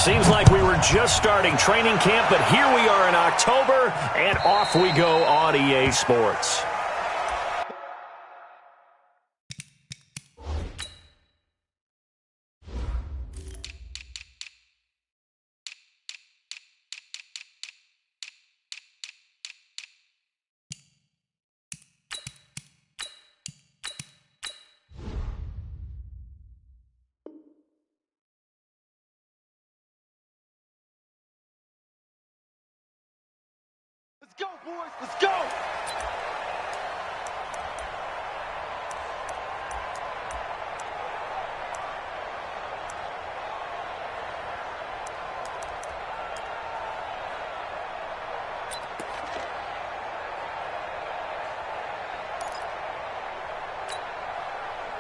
Seems like we were just starting training camp, but here we are in October, and off we go on EA Sports. Let's go, boys. Let's go.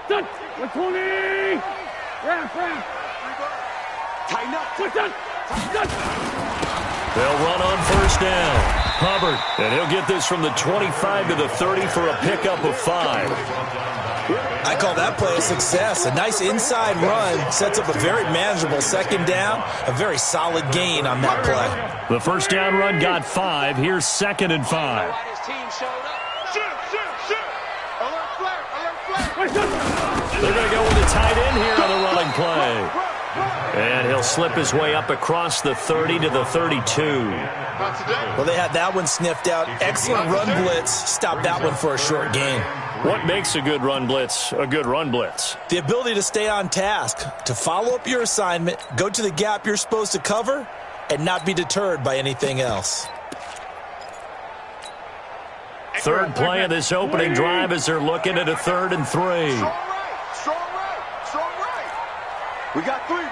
Done. 120. Wrap. Tighten up. Done. They'll run on first down. Hubbard, and he'll get this from the 25 to the 30 for a pickup of 5. I call that play a success. A nice inside run sets up a very manageable second down, a very solid gain on that play. The first down run got 5. Here's 2nd and 5. They're going to go with the tight end here on the running play. And he'll slip his way up across the 30 to the 32. Well, they had that one sniffed out. Excellent run blitz. Stopped that one for a short gain. What makes a good run blitz a good run blitz? The ability to stay on task, to follow up your assignment, go to the gap you're supposed to cover, and not be deterred by anything else. Third play of this opening drive as they're looking at a 3rd and 3. Strong right. We got three,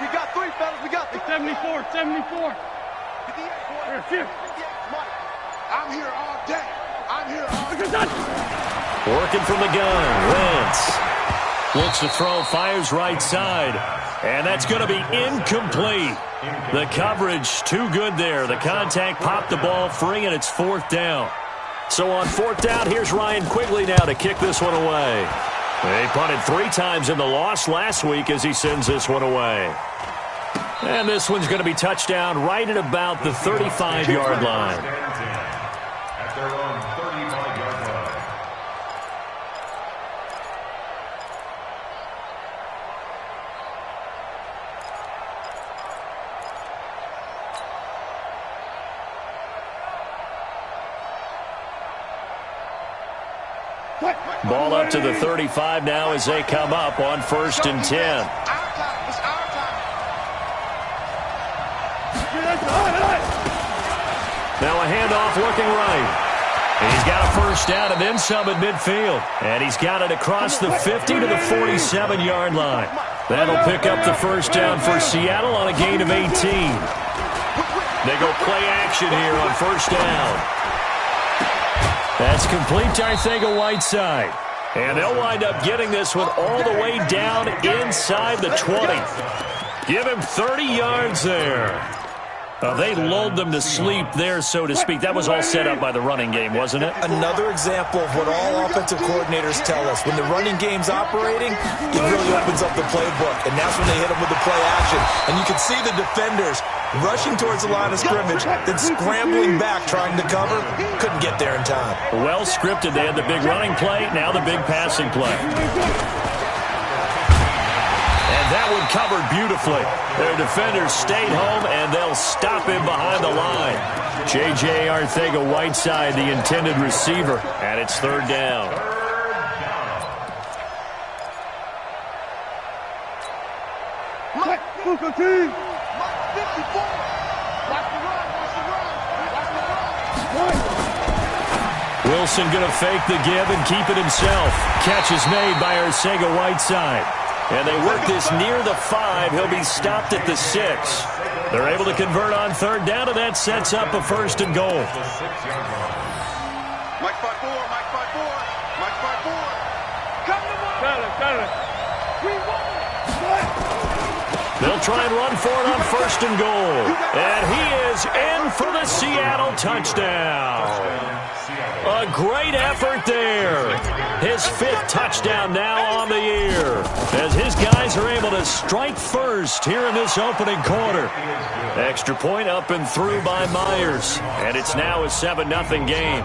fellas. We got three. 74. 58, Mike, I'm here all day. Working from the gun. Wentz looks to throw, fires right side. And that's going to be incomplete. The coverage too good there. The contact popped the ball free, and it's 4th down. So on 4th down, here's Ryan Quigley now to kick this one away. They punted 3 times in the loss last week as he sends this one away. And this one's going to be touchdown right at about the 35-yard line. At their own 35-yard line. Ball up to the 35 now as they come up on 1st and 10. Now a handoff looking right. And he's got a first down and then some at midfield. And he's got it across the 50 to the 47-yard line. That'll pick up the first down for Seattle on a gain of 18. They go play action here on first down. That's complete to Arcega-Whiteside. And they'll wind up getting this one all the way down inside the 20. Give him 30 yards there. They lulled them to sleep there, so to speak. That was all set up by the running game, wasn't it? Another example of what all offensive coordinators tell us. When the running game's operating, it really opens up the playbook. And that's when they hit them with the play action. And you can see the defenders rushing towards the line of scrimmage, then scrambling back trying to cover. Couldn't get there in time. Well scripted. They had the big running play, now the big passing play. That one covered beautifully. Their defenders stayed home, and they'll stop him behind the line. J.J. Arcega-Whiteside, the intended receiver, and it's 3rd down. Mike, 54. Wilson going to fake the give and keep it himself. Catch is made by Arcega-Whiteside. And they work this near the 5. He'll be stopped at the 6. They're able to convert on 3rd down, and that sets up a 1st and goal. Mike 5-4. Come to Mike. Got it. They'll try and run for it on 1st and goal. And he is in for the Seattle touchdown. A great effort there. His 5th touchdown now on the year, as his guys are able to strike first here in this opening quarter. Extra point up and through by Myers, and it's now a 7-0 game.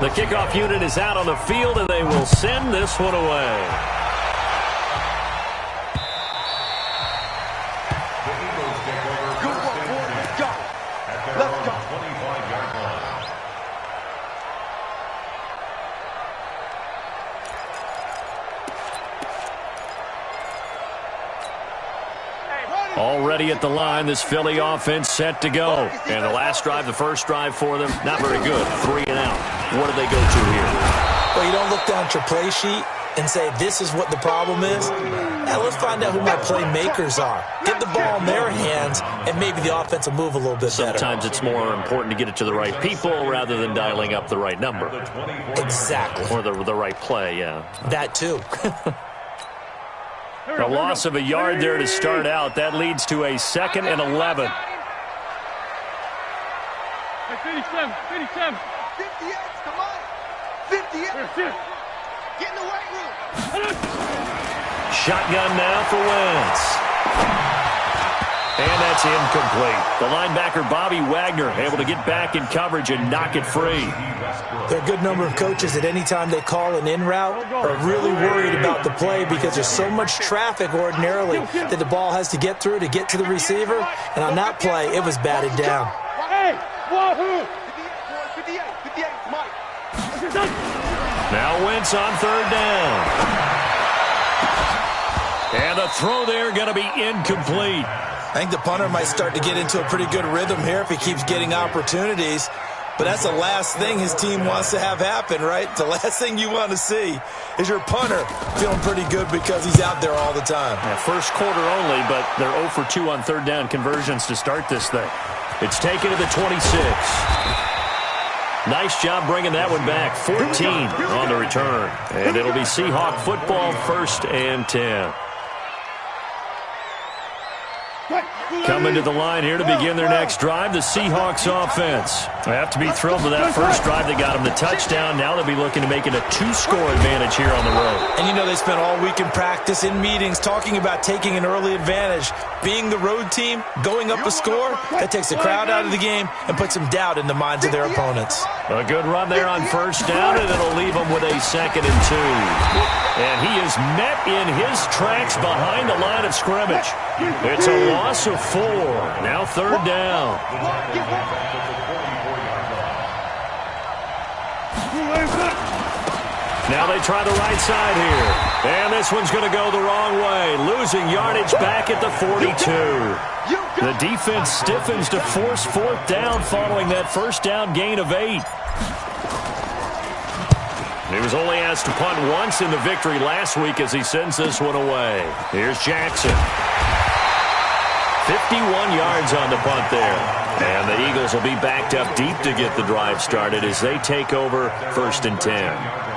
The kickoff unit is out on the field, and they will send this one away. Good work, boys. Let's go. Let's go. Already at the line, this Philly offense set to go. And the last drive, the first drive for them, not very good. 3 and out. What do they go to here? Well, you don't look down at your play sheet and say, this is what the problem is. Now, let's find out who my playmakers are. Get the ball in their hands, and maybe the offense will move a little bit better. Sometimes it's more important to get it to the right people rather than dialing up the right number. Exactly. Or the right play, yeah. That, too. A loss of a yard there to start out. That leads to a 2nd and 11. 57, 57. 58's the money. 58. Get in the weight room. Shotgun now for Wentz. And that's incomplete. The linebacker, Bobby Wagner, able to get back in coverage and knock it free. There are a good number of coaches that any time they call an in route are really worried about the play because there's so much traffic ordinarily that the ball has to get through to get to the receiver. And on that play, it was batted down. Hey, wahoo! 58, 58, Mike. Now Wentz on 3rd down. And the throw there going to be incomplete. I think the punter might start to get into a pretty good rhythm here if he keeps getting opportunities. But that's the last thing his team wants to have happen, right? The last thing you want to see is your punter feeling pretty good because he's out there all the time. Yeah, first quarter only, but they're 0 for 2 on 3rd down conversions to start this thing. It's taken to the 26. Nice job bringing that one back. 14 on the return. And it'll be Seahawk football, 1st and 10. Coming to the line here to begin their next drive, the Seahawks offense. They have to be thrilled with that first drive. They got them the touchdown. Now they'll be looking to make it a 2-score advantage here on the road. And you know they spent all week in practice, in meetings, talking about taking an early advantage. Being the road team, going up a score, that takes the crowd out of the game and puts some doubt in the minds of their opponents. A good run there on 1st down, and it'll leave them with a 2nd and 2. And he is met in his tracks behind the line of scrimmage. It's a loss of 4. Now 3rd down. Now they try the right side here. And this one's going to go the wrong way. Losing yardage back at the 42. The defense stiffens to force 4th down following that 1st down gain of 8. He was only asked to punt once in the victory last week as he sends this one away. Here's Jackson. 51 yards on the punt there. And the Eagles will be backed up deep to get the drive started as they take over 1st and 10.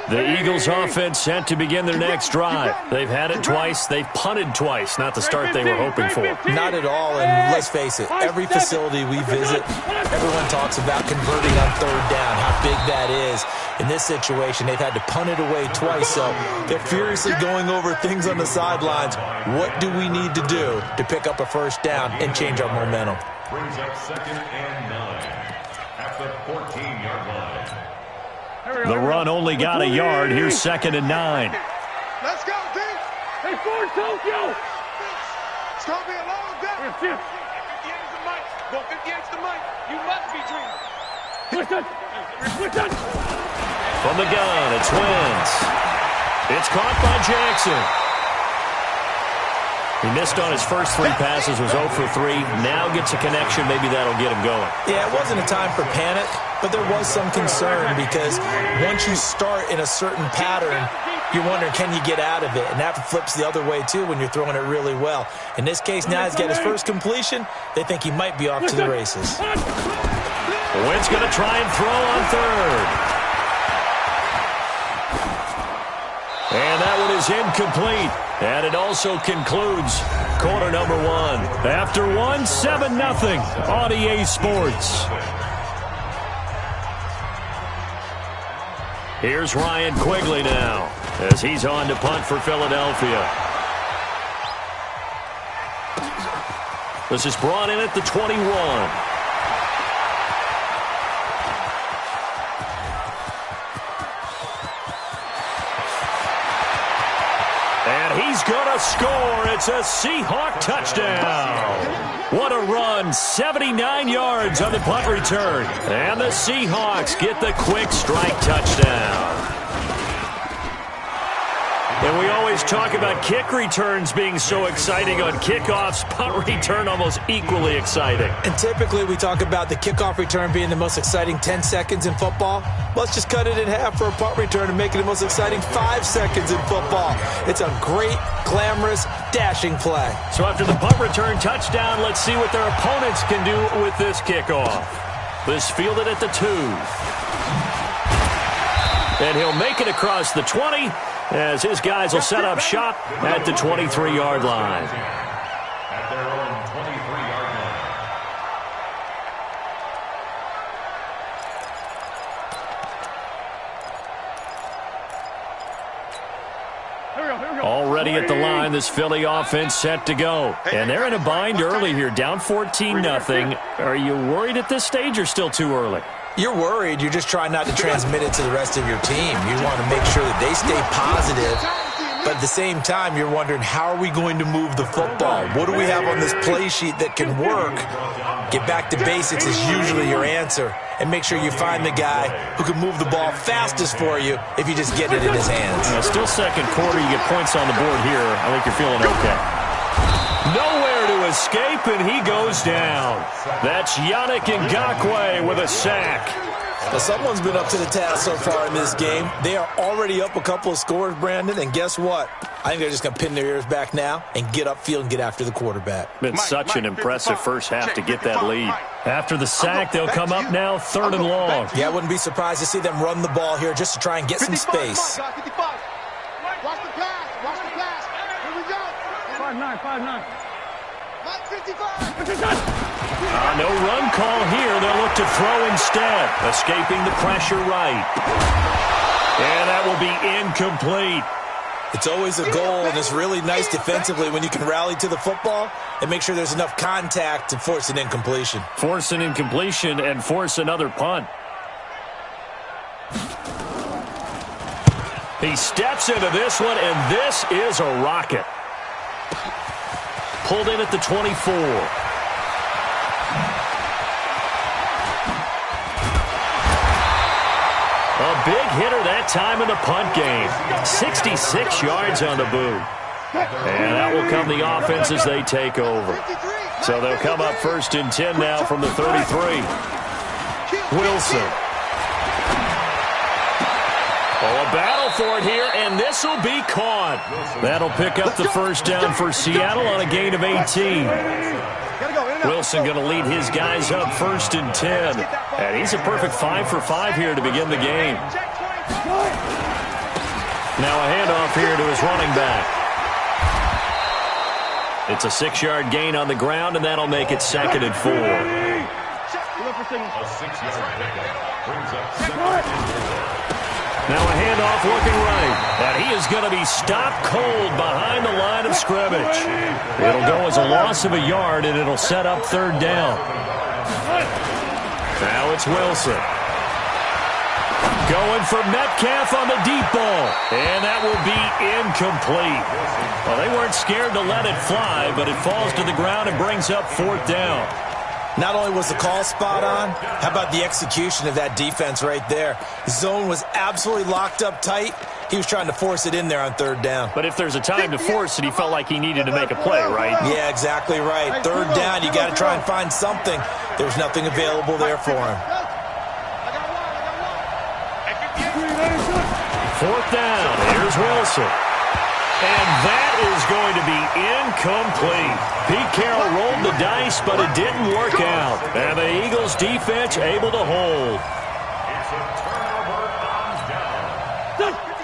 The Eagles offense set to begin their next drive. They've had it twice. They've punted twice. Not the start they were hoping for. Not at all, and let's face it, every facility we visit, everyone talks about converting on 3rd down, how big that is. In this situation, they've had to punt it away twice, so they're furiously going over things on the sidelines. What do we need to do to pick up a 1st down and change our momentum? Brings up 2nd and 9 at the 14-yard line. The run only got a yard. Here's 2nd and 9. Let's go, D. Hey, Ford, Tokyo! It's going to be a long day. 58's the mic. Go 58's the mic. You must be dreaming. Listen. From the gun, it's Wentz. It's caught by Jackson. He missed on his first 3 passes, was 0 for 3. Now gets a connection. Maybe that'll get him going. Yeah, it wasn't a time for panic, but there was some concern because once you start in a certain pattern, you're wondering, can you get out of it? And that flips the other way, too, when you're throwing it really well. In this case, now he's got his first completion. They think he might be off to the races. Wynn's going to try and throw on third. And that one is incomplete. And it also concludes quarter number one. After one, 7-0 on EA Sports. Here's Ryan Quigley now as he's on to punt for Philadelphia. This is brought in at the 21. He's going to score. It's a Seahawk touchdown. What a run. 79 yards on the punt return. And the Seahawks get the quick strike touchdown. And we always talk about kick returns being so exciting on kickoffs. Punt return almost equally exciting. And typically we talk about the kickoff return being the most exciting 10 seconds in football. Let's just cut it in half for a punt return and make it the most exciting 5 seconds in football. It's a great, glamorous, dashing play. So after the punt return touchdown, let's see what their opponents can do with this kickoff. This fielded at the 2. And he'll make it across the 20 as his guys will set up shop at the 23-yard line. At their own 23-yard line. Already at the line, this Philly offense set to go. And they're in a bind early here, down 14-0. Are you worried at this stage or still too early? You're worried. You're just trying not to transmit it to the rest of your team. You want to make sure that they stay positive. But at the same time, you're wondering, how are we going to move the football? What do we have on this play sheet that can work? Get back to basics is usually your answer. And make sure you find the guy who can move the ball fastest for you if you just get it in his hands. Still second quarter. You get points on the board here. I think you're feeling okay. Nowhere to escape, and he goes down. That's Yannick Ngakoue with a sack. Now, someone's been up to the task so far in this game. They are already up a couple of scores, Brandon, and guess what? I think they're just going to pin their ears back now and get upfield and get after the quarterback. Been such an impressive first half to get that lead. After the sack, they'll come up now 3rd and long. Yeah, I wouldn't be surprised to see them run the ball here just to try and get some space. Watch the pass. Watch the pass. Here we go. 5-9. 55. No run call here. They'll look to throw instead. Escaping the pressure right. And that will be incomplete. It's always a goal, and it's really nice defensively when you can rally to the football and make sure there's enough contact to force an incompletion. Force an incompletion and force another punt. He steps into this one, and this is a rocket. Pulled in at the 24. A big hitter that time in the punt game. 66 yards on the boot. And that will come the offense as they take over. So they'll come up 1st and 10 now from the 33. Wilson. Oh, a battle for it here, and this will be caught. That'll pick up the first down for Seattle on a gain of 18. Wilson going to lead his guys up 1st and 10. And he's a perfect 5 for 5 here to begin the game. Now a handoff here to his running back. It's a 6-yard gain on the ground, and that'll make it 2nd and 4. A 6-yard pickup brings up 2nd and 4. Now a handoff looking right. And he is going to be stopped cold behind the line of scrimmage. It'll go as a loss of a yard, and it'll set up 3rd down. Now it's Wilson. Going for Metcalf on the deep ball. And that will be incomplete. Well, they weren't scared to let it fly, but it falls to the ground and brings up 4th down. Not only was the call spot on, how about the execution of that defense right there? Zone was absolutely locked up tight. He was trying to force it in there on 3rd down. But if there's a time to force it, he felt like he needed to make a play, right? Yeah, exactly right. 3rd down, you got to try and find something. There was nothing available there for him. 4th down. Here's Wilson. And that is going to be incomplete. Pete Carroll rolled the dice, but it didn't work out. And the Eagles defense able to hold. It's a turnover on down.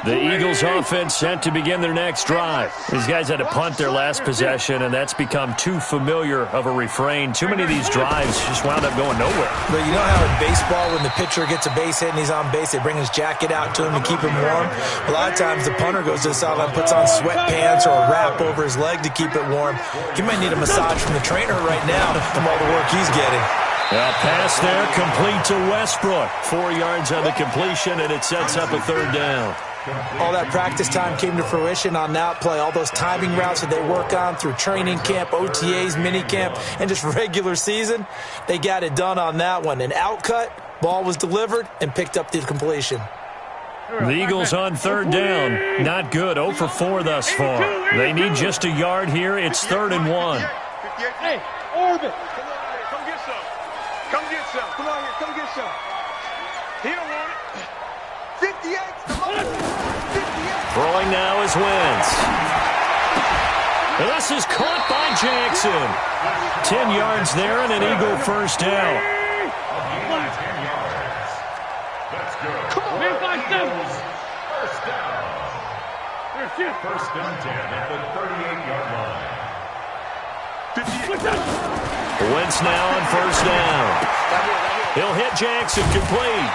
The Eagles offense set to begin their next drive. These guys had to punt their last possession, and that's become too familiar of a refrain. Too many of these drives just wound up going nowhere. But you know how in baseball, when the pitcher gets a base hit and he's on base, they bring his jacket out to him to keep him warm? A lot of times the punter goes to the sideline, puts on sweatpants or a wrap over his leg to keep it warm. He might need a massage from the trainer right now from all the work he's getting. A pass there, complete to Westbrook. 4 yards on the completion, and it sets up a 3rd down. All that practice time came to fruition on that play. All those timing routes that they work on through training camp, OTAs, mini camp, and just regular season, they got it done on that one. An outcut, ball was delivered, and picked up the completion. The Eagles on 3rd down. Not good. 0 for 4 thus far. They need just a yard here. It's 3rd and 1. Hey, Orbit. Come get some. Come get some. Come on here. Come get some. He don't want it. 58. Throwing now is Wentz. And this is caught by Jackson. 10 yards there and an Eagle 1st down. 10 yards. That's good. Come on. First down. First down 10 at the 38-yard line. Wentz now on 1st down. He'll hit Jackson complete.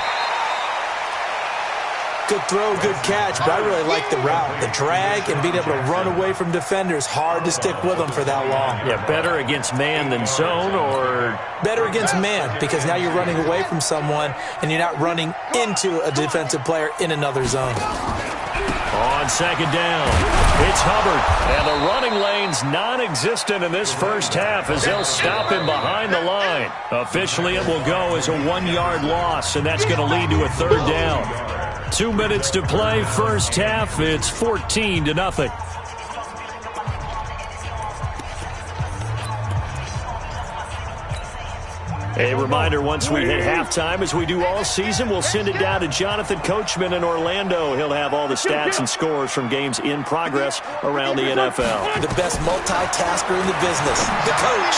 Good throw, good catch, but I really like the route. The drag and being able to run away from defenders, hard to stick with them for that long. Yeah, better against man than zone, or better against man, because now you're running away from someone and you're not running into a defensive player in another zone. On 2nd down, it's Hubbard. And the running lane's non-existent in this first half as they'll stop him behind the line. Officially, it will go as a 1-yard loss, and that's going to lead to a 3rd down. 2 minutes to play, first half. It's 14-0. A reminder, once we hit halftime, as we do all season, we'll send it down to Jonathan Coachman in Orlando. He'll have all the stats and scores from games in progress around the NFL. The best multitasker in the business, the coach.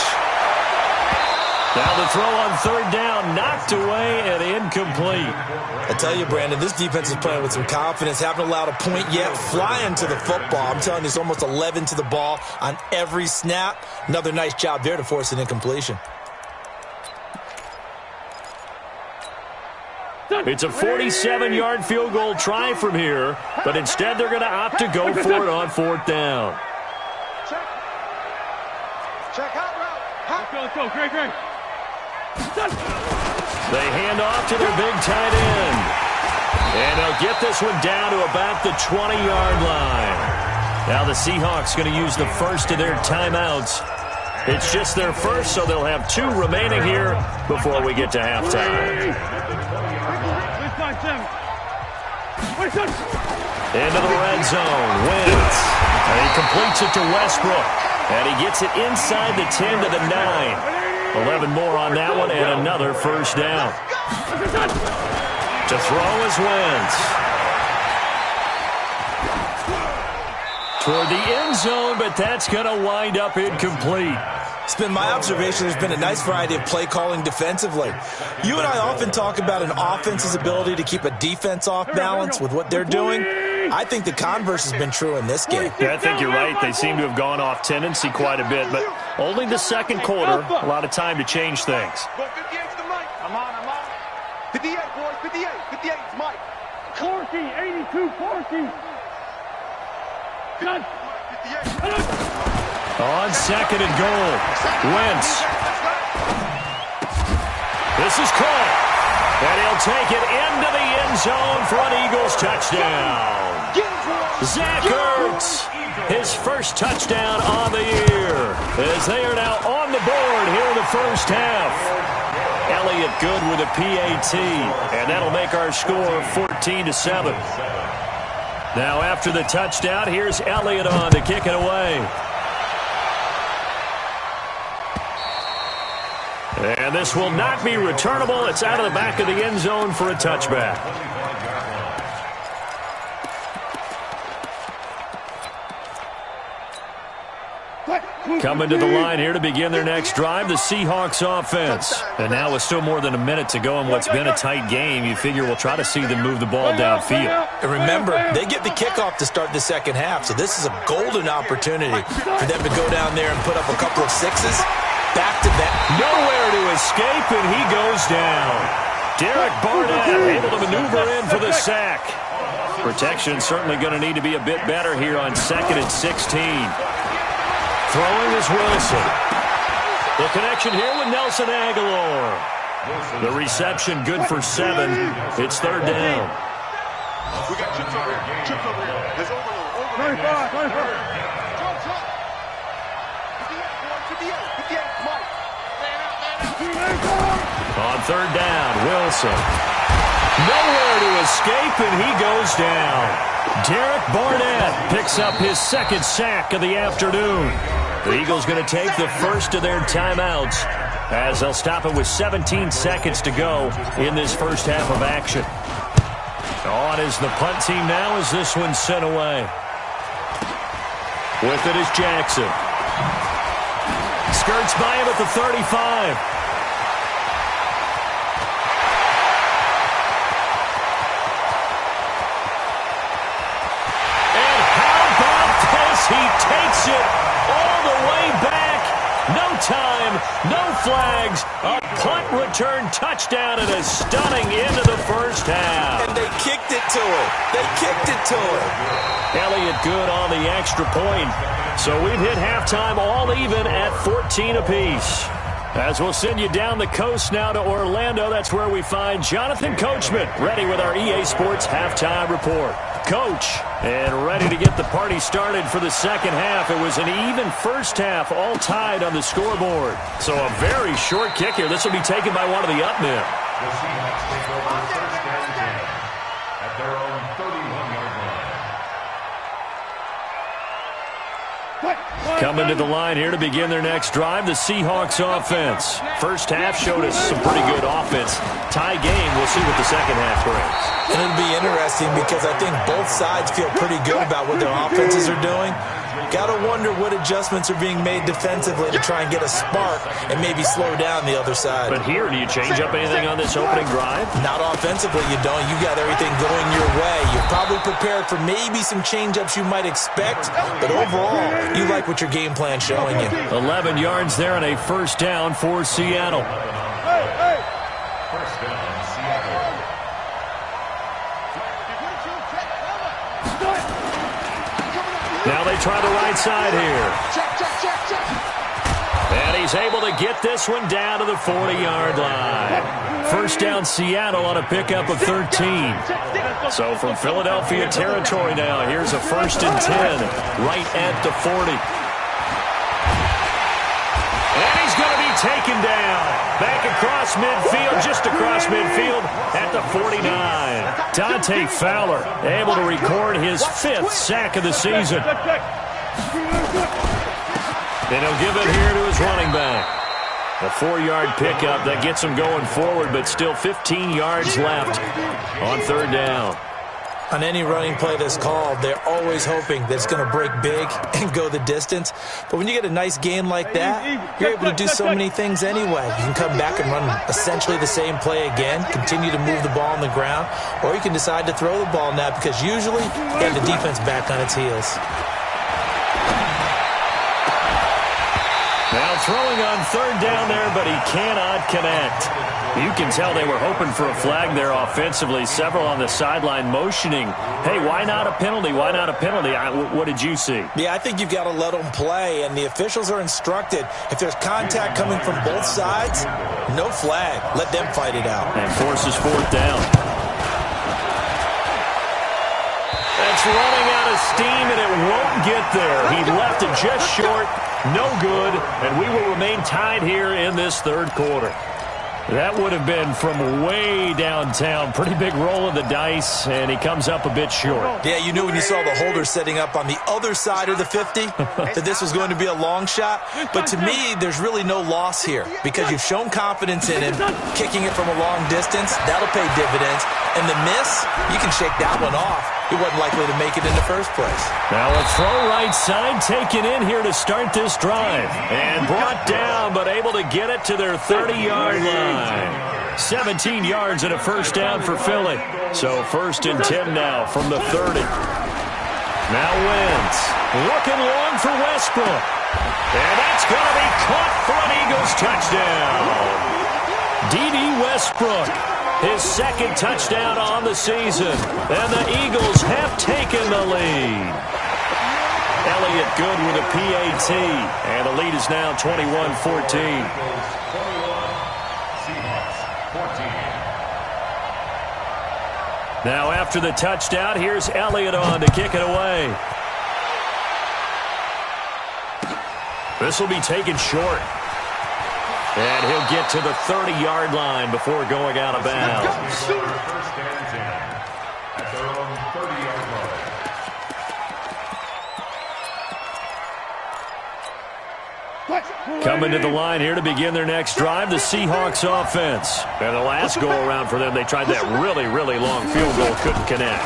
Now the throw on 3rd down, knocked away and incomplete. I tell you, Brandon, this defense is playing with some confidence. Haven't allowed a point yet. Flying to the football. I'm telling you, it's almost 11 to the ball on every snap. Another nice job there to force an incompletion. It's a 47-yard field goal try from here, but instead they're going to opt to go for it on 4th down. Check hot route. Let's go. Great. They hand off to their big tight end. And they'll get this one down to about the 20-yard line. Now the Seahawks going to use the first of their timeouts. It's just their first, so they'll have 2 remaining here before we get to halftime. Into the red zone. Wentz. And he completes it to Westbrook. And he gets it inside the 10 to the 9. 11 more on that one, and another first down. To throw is Wentz. Toward the end zone, but that's going to wind up incomplete. It's been my observation there's been a nice variety of play calling defensively. You and I often talk about an offense's ability to keep a defense off balance with what they're doing. I think the converse has been true in this game. Yeah, I think you're right. They seem to have gone off tendency quite a bit, but only the second quarter, a lot of time to change things. Go 58's the Mike. I'm on. 58, boys. 58. 58 is Mike. 40, 82, 40. Cut. 58. On 2nd and goal, Wentz. This is caught. And he'll take it into the end zone for an Eagles touchdown. Zach Ertz, his first touchdown on the year, as they are now on the board here in the first half. Elliott good with a PAT, and that'll make our score 14-7. Now after the touchdown, here's Elliott on to kick it away. And this will not be returnable. It's out of the back of the end zone for a touchback. Coming to the line here to begin their next drive, the Seahawks offense. And now with still more than a minute to go in what's been a tight game, you figure we'll try to see them move the ball downfield. And remember, they get the kickoff to start the second half, so this is a golden opportunity for them to go down there and put up a couple of sixes. Back to back. Nowhere to escape, and he goes down. Derek Barnett able to maneuver in for the sack. Protection certainly going to need to be a bit better here on 2nd and 16. Throwing is Wilson. The connection here with Nelson Aguilar. The reception good for 7. It's 3rd down. We got chips over here. Chips over here. There's overload. 25. On 3rd down, Wilson. Nowhere to escape, and he goes down. Derek Barnett picks up his 2nd sack of the afternoon. The Eagles going to take the first of their timeouts as they'll stop it with 17 seconds to go in this first half of action. On is the punt team now as this one's sent away. With it is Jackson. Skirts by him at the 35. He takes it all the way back. No time, no flags. A punt return touchdown and a stunning end of the first half. And they kicked it to him. They kicked it to him. Elliott good on the extra point. So we've hit halftime all even at 14 apiece. As we'll send you down the coast now to Orlando, that's where we find Jonathan Coachman ready with our EA Sports halftime report. Coach, and ready to get the party started for the second half. It was an even first half, all tied on the scoreboard. So a very short kick here. This will be taken by one of the up men. The Seahawks take over 1st and 10 at their own 31-yard line. Coming to the line here to begin their next drive, the Seahawks offense. First half showed us some pretty good offense. Tie game, we'll see what the second half brings. And it'll be interesting because I think both sides feel pretty good about what their offenses are doing. Got to wonder what adjustments are being made defensively to try and get a spark and maybe slow down the other side. But here, do you change up anything on this opening drive? Not offensively, you don't. You got everything going your way. You're probably prepared for maybe some change-ups you might expect, but overall, you like what your game plan's showing you. 11 yards there and a first down for Seattle. First down, Seattle. Now they try the right side here. And he's able to get this one down to the 40-yard line. First down Seattle on a pickup of 13. So from Philadelphia territory now, here's a 1st and 10 right at the 40. And he's going to be taken down. Back across midfield, just across midfield at the 49. Dante Fowler able to record his 5th sack of the season. And he'll give it here to his running back. A 4-yard pickup that gets him going forward, but still 15 yards left on 3rd down. On any running play that's called, they're always hoping that it's going to break big and go the distance. But when you get a nice game like that, you're able to do so many things anyway. You can come back and run essentially the same play again, continue to move the ball on the ground, or you can decide to throw the ball now because usually you have the defense back on its heels. Now throwing on 3rd down there, but he cannot connect. You can tell they were hoping for a flag there offensively. Several on the sideline motioning, hey, why not a penalty? Why not a penalty? What did you see? Yeah, I think you've got to let them play, and the officials are instructed. If there's contact coming from both sides, no flag. Let them fight it out. And forces 4th down. That's running out of steam, and it won't get there. He left it just short. No good, and we will remain tied here in this 3rd quarter. That would have been from way downtown. Pretty big roll of the dice, and he comes up a bit short. Yeah, you knew when you saw the holder setting up on the other side of the 50 that this was going to be a long shot. But to me, there's really no loss here because you've shown confidence in him, kicking it from a long distance. That'll pay dividends. And the miss, you can shake that one off. He wasn't likely to make it in the first place. Now a throw right side taken in here to start this drive. And brought down, but able to get it to their 30-yard line. 17 yards and a first down for Philly. So 1st and 10 now from the 30. Now Wentz looking long for Westbrook. And that's going to be caught for an Eagles touchdown. D.D. Westbrook, his 2nd touchdown on the season. And the Eagles have taken the lead. Elliott good with a PAT. And the lead is now 21-14. Now after the touchdown, here's Elliott on to kick it away. This will be taken short. And he'll get to the 30-yard line before going out of bounds. First and 10 at their own 30-yard line. Coming to the line here to begin their next drive, the Seahawks offense. And the last go-around for them, they tried that really, really long field goal, couldn't connect.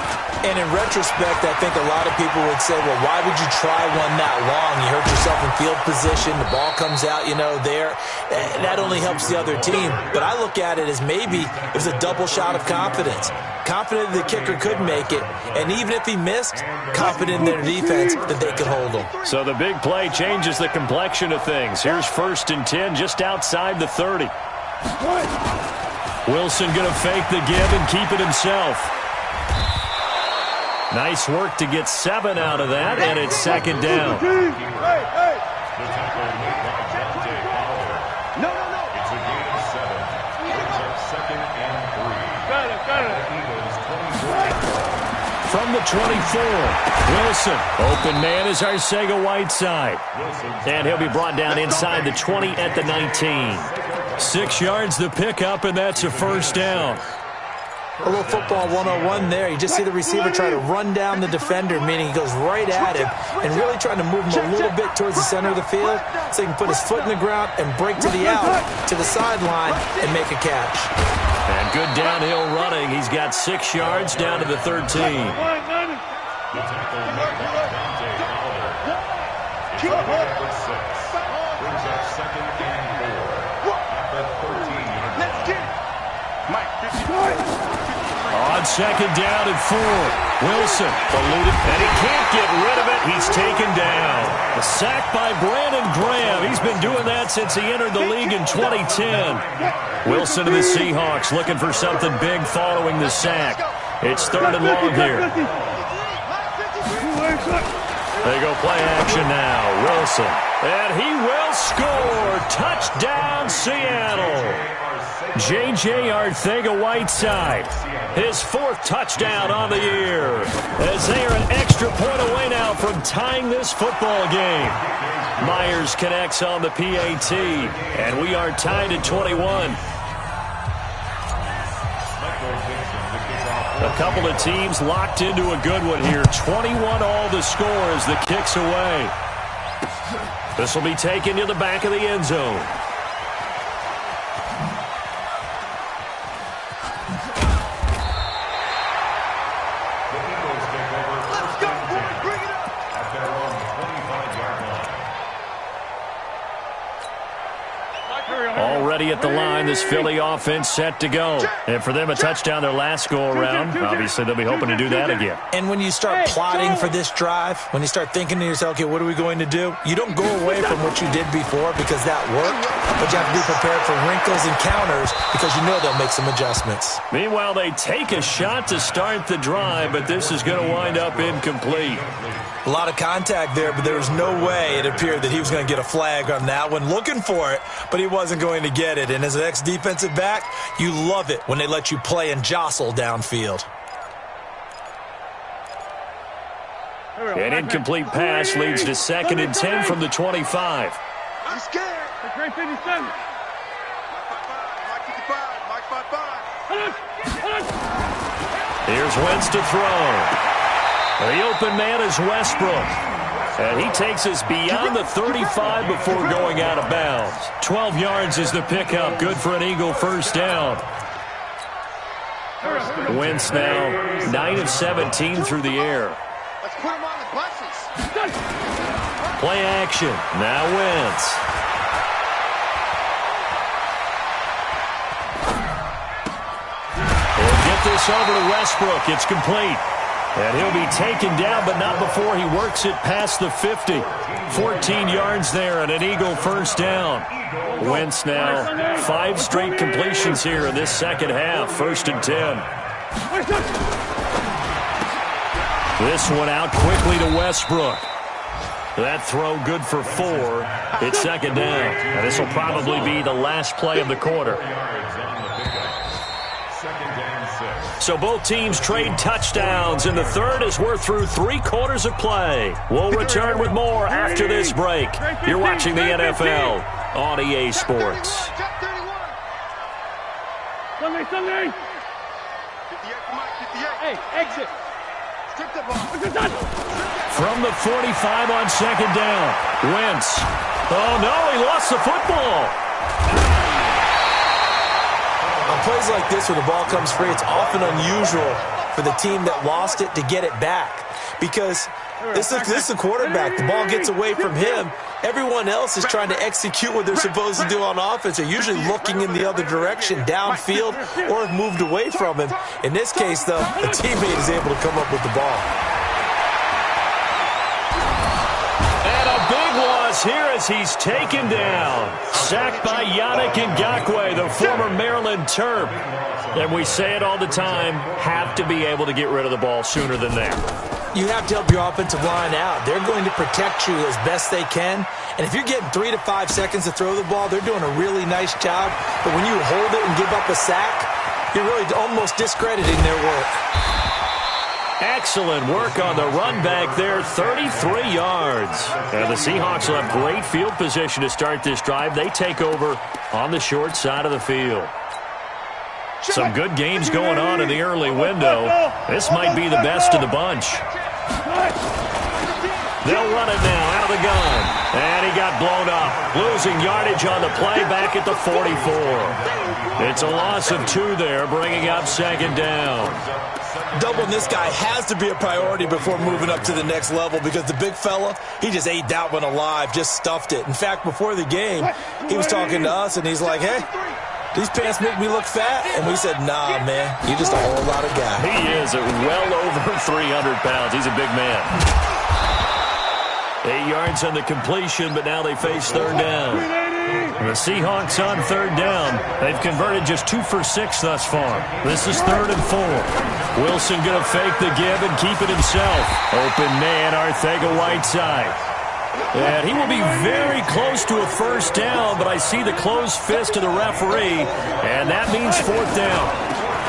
And in retrospect, I think a lot of people would say, well, why would you try one that long? You hurt yourself in field position. The ball comes out, there. That only helps the other team. But I look at it as maybe it was a double shot of confidence. Confident the kicker could make it. And even if he missed, confident in their defense that they could hold him. So the big play changes the complexion of things. Here's 1st and 10 just outside the 30. Wilson going to fake the give and keep it himself. Nice work to get 7 out of that, and it's 2nd down. The tackle made by Dante Fowler. No. It's a gain of 7. Brings up 2nd and 3. Got it. Eagles 24. From the 24, Wilson. Open man is Arcega-Whiteside. And he'll be brought down inside the 20 at the 19. 6 yards the pickup, and that's a first down. A little football 101 there. You just see the receiver try to run down the defender, meaning he goes right at him and really trying to move him a little bit towards the center of the field so he can put his foot in the ground and break to the out, to the sideline, and make a catch. And good downhill running. He's got 6 yards down to the 13. The tackle made by Dante Fowler. It's a gain of 6. Brings up 2nd and 4 at the 13-yard line. Let's get it. Mike, 54. On 2nd down and 4. Wilson eluded, and he can't get rid of it. He's taken down. A sack by Brandon Graham. He's been doing that since he entered the league in 2010. Wilson to the Seahawks looking for something big following the sack. It's 3rd and long here. They go play action now. Wilson. And he will score. Touchdown, Seattle. J.J. Arcega-Whiteside, his 4th touchdown on the year, as they are an extra point away now from tying this football game. Myers connects on the PAT, and we are tied at 21. A couple of teams locked into a good one here. 21 all the score as the kick's away. This will be taken to the back of the end zone. Already at the line, this Philly offense set to go. And for them, a touchdown their last go-around. Obviously, they'll be hoping to do that again. And when you start plotting for this drive, when you start thinking to yourself, okay, what are we going to do? You don't go away from what you did before because that worked, but you have to be prepared for wrinkles and counters because you know they'll make some adjustments. Meanwhile, they take a shot to start the drive, but this is going to wind up incomplete. A lot of contact there, but there was no way it appeared that he was going to get a flag on that one. Looking for it, but he wasn't going to get it. And as an ex-defensive back, you love it when they let you play and jostle downfield. An incomplete pass leads to 2nd and 10 from the 25. I'm scared. Great 57. Mike 55. Mike 55. Here's Wentz to throw. The open man is Westbrook. And he takes us beyond the 35 before going out of bounds. 12 yards is the pickup. Good for an Eagle first down. Wentz now 9 of 17 through the air. Let's put him on the buses. Play action. Now Wentz. He'll get this over to Westbrook. It's complete. And he'll be taken down, but not before he works it past the 50. 14 yards there and an Eagle first down. Wentz now 5 straight completions here in this second half. 1st and 10. This one out quickly to Westbrook. That throw good for 4. It's second down. And this will probably be the last play of the quarter. So both teams trade touchdowns in the third as we're through 3 quarters of play. We'll return with more after this break. You're watching the NFL on EA Sports. Sunday. 58, come on, 58. Hey, exit. Strip the ball. From the 45 on second down. Wentz. Oh, no, he lost the football. On plays like this, when the ball comes free, it's often unusual for the team that lost it to get it back. Because this is the quarterback. The ball gets away from him. Everyone else is trying to execute what they're supposed to do on offense. They're usually looking in the other direction, downfield, or have moved away from him. In this case, though, a teammate is able to come up with the ball. Here as he's taken down. Sacked by Yannick Ngakoue, the former Maryland Terp. And we say it all the time, have to be able to get rid of the ball sooner than that. You have to help your offensive line out. They're going to protect you as best they can. And if you're getting 3 to 5 seconds to throw the ball, they're doing a really nice job. But when you hold it and give up a sack, you're really almost discrediting their work. Excellent work on the run back there, 33 yards. And the Seahawks will have great field position to start this drive. They take over on the short side of the field. Some good games going on in the early window. This might be the best of the bunch. They'll run it now out of the gun. And he got blown up. Losing yardage on the play back at the 44. It's a loss of 2 there, bringing up second down. Doubling this guy has to be a priority before moving up to the next level because the big fella, he just ate that one alive, just stuffed it. In fact, before the game, he was talking to us, and he's like, hey, these pants make me look fat? And we said, nah, man, you're just a whole lot of guy. He is well over 300 pounds. He's a big man. 8 yards on the completion, but now they face third down. The Seahawks on third down. They've converted just 2 for 6 thus far. This is 3rd and 4. Wilson going to fake the give and keep it himself. Open man, Arcega-Whiteside. And he will be very close to a first down, but I see the closed fist of the referee, and that means 4th down.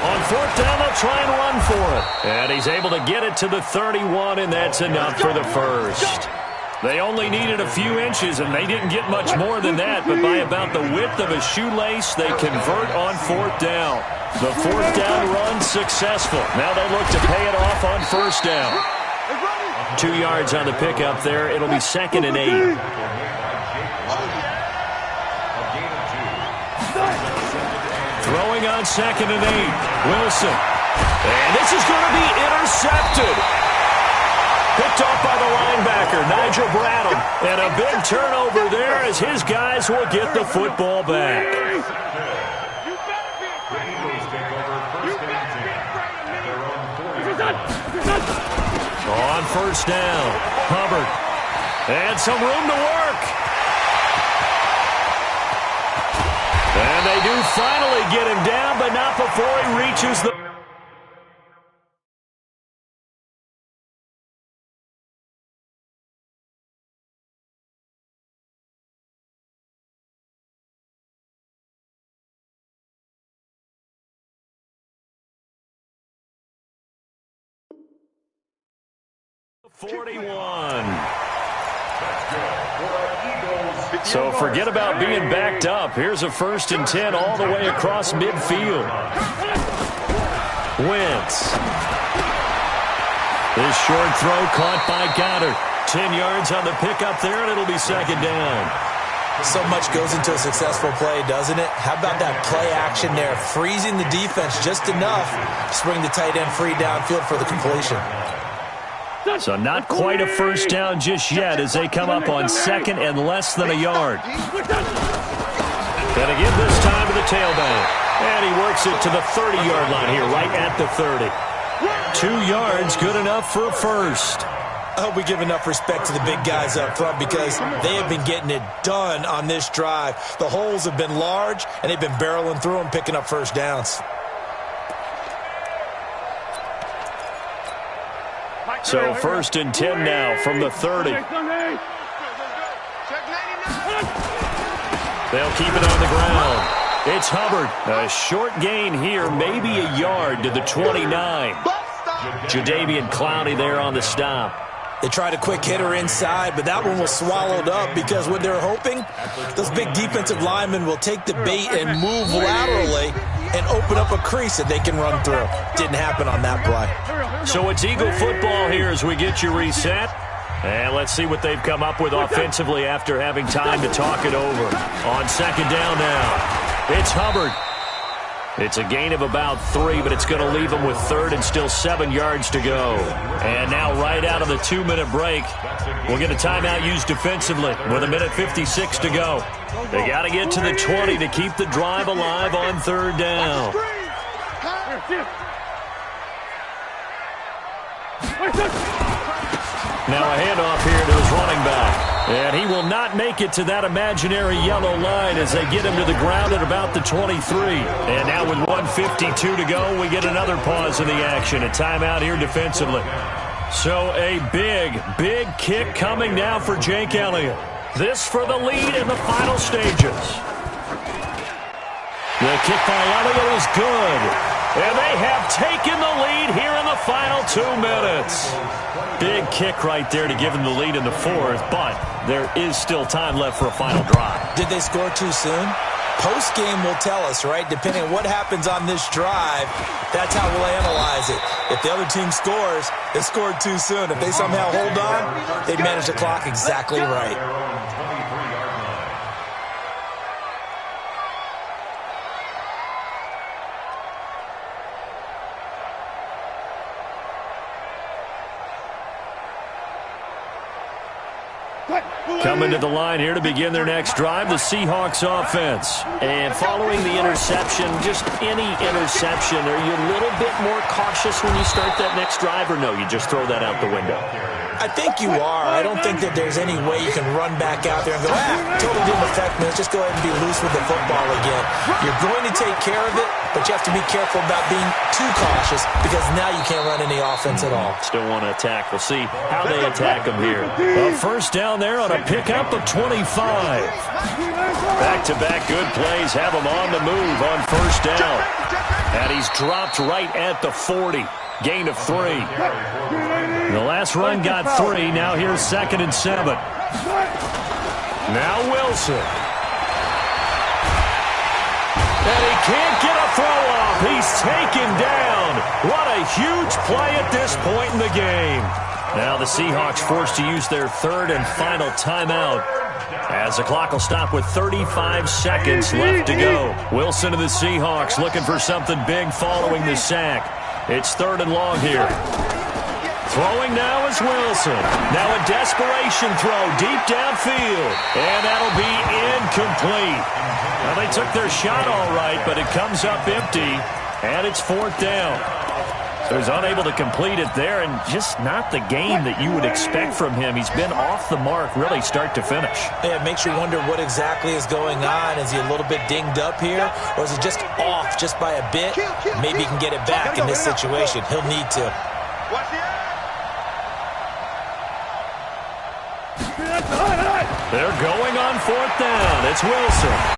On 4th down, they'll try and run for it. And he's able to get it to the 31, and that's enough for the first. They only needed a few inches, and they didn't get much more than that, but by about the width of a shoelace, they convert on 4th down. The 4th down run successful. Now they look to pay it off on 1st down. 2 yards on the pickup there. It'll be 2nd and 8. Throwing on 2nd and 8. Wilson. And this is going to be intercepted. Picked off by the linebacker, Nigel Bradham. And a big turnover there as his guys will get the football back. On 1st down, Hubbard. And some room to work. And they do finally get him down, but not before he reaches the... So forget about being backed up. Here's a 1st and 10 all the way across midfield. Wentz. This short throw caught by Goddard. 10 yards on the pickup there, and it'll be 2nd down. So much goes into a successful play, doesn't it? How about that play action there, freezing the defense just enough to bring the tight end free downfield for the completion. So not quite a first down just yet as they come up on second and less than a yard. Gonna give this time to the tailback. And he works it to the 30-yard line here, right at the 30. 2 yards, good enough for a first. I hope we give enough respect to the big guys up front because they have been getting it done on this drive. The holes have been large, and they've been barreling through them, picking up first downs. So first and 10 now from the 30. They'll keep it on the ground. It's Hubbard. A short gain here, maybe a yard to the 29. Jadeveon Clowney there on the stop. They tried a quick hitter inside, but that one was swallowed up because what they're hoping, those big defensive linemen will take the bait and move laterally and open up a crease that they can run through. Didn't happen on that play. So it's Eagle football here as we get you reset. And let's see what they've come up with offensively after having time to talk it over. On second down now, it's Hubbard. It's a gain of about 3, but it's going to leave them with third and still 7 yards to go. And now right out of the 2-minute break, we'll get a timeout used defensively with 1:56 to go. They got to get to the 20 to keep the drive alive on third down. Now a handoff here to his running back. And he will not make it to that imaginary yellow line as they get him to the ground at about the 23. And now with 1:52 to go, we get another pause in the action. A timeout here defensively. So a big kick coming now for Jake Elliott. This for the lead in the final stages. The kick by Elliott is good. And they have taken the lead here in the final 2 minutes. Big kick right there to give them the lead in the fourth, but there is still time left for a final drive. Did they score too soon? Post-game will tell us, right? Depending on what happens on this drive, that's how we'll analyze it. If the other team scores, they scored too soon. If they somehow hold on, they manage the clock exactly right. Coming to the line here to begin their next drive, the Seahawks offense. And following the interception, just any interception, are you a little bit more cautious when you start that next drive, or no, you just throw that out the window? I think you are. I don't think that there's any way you can run back out there and go, totally didn't affect me. Let's just go ahead and be loose with the football again. You're going to take care of it, but you have to be careful about being too cautious because now you can't run any offense at all. Still want to attack. We'll see how they attack them here. A first down there on a pickup of 25. Back-to-back good plays have him on the move on first down. And he's dropped right at the 40. Gain of 3. The last run got 3. Now here's 2nd and 7. Now Wilson. And he can't get a throw off. He's taken down. What a huge play at this point in the game. Now the Seahawks forced to use their third and final timeout as the clock will stop with 35 seconds left to go. Wilson and the Seahawks looking for something big following the sack. It's 3rd and long here. Throwing now is Wilson. Now a desperation throw deep downfield. And that'll be incomplete. Well, they took their shot all right, but it comes up empty. And it's 4th down. So he's unable to complete it there, and just not the game that you would expect from him. He's been off the mark really start to finish. Yeah, it makes you wonder what exactly is going on. Is he a little bit dinged up here, or is he just off just by a bit? Maybe he can get it back in this situation. He'll need to. They're going on 4th down. It's Wilson.